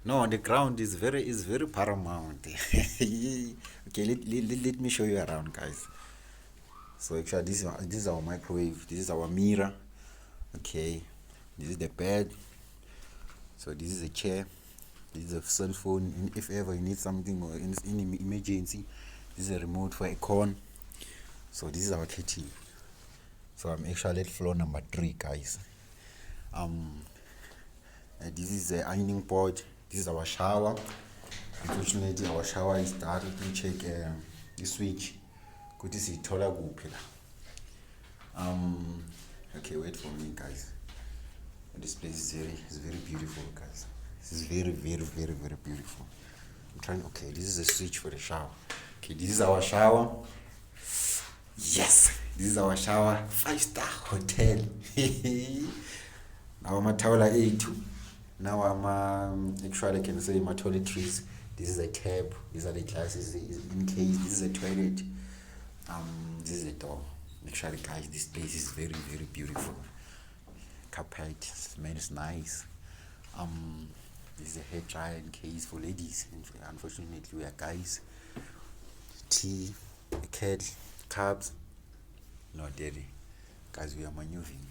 No, the ground is very paramount. Okay, let me show you around, guys. So actually, this is our microwave. This is our mirror. Okay, this is the bed. So this is a chair. This is a cell phone. If ever you need something or in emergency, this is a remote for a con. So this is our kitchen. So I'm actually at floor number 3, guys. Um, this is the ironing board. This is our shower. Unfortunately, our shower is dark. Let me check the switch. Good to see taller kuphi la. Okay, wait for me, guys. This place is very beautiful, guys. This is very beautiful. I'm trying. Okay, this is a switch for the shower. Okay, this is our shower. Yes, this is our shower. 5-star hotel. Now I'm a towel 8. Now I'm actually I can say my toiletries. This is a tap. These are the glasses in case. This is a toilet. This is a door. Actually, guys, this place is very beautiful. Carpet smells nice. This is a hair dryer in case for ladies. Unfortunately, we are guys. Tea, a cat, carbs. No, daddy. Guys, we are maneuvering.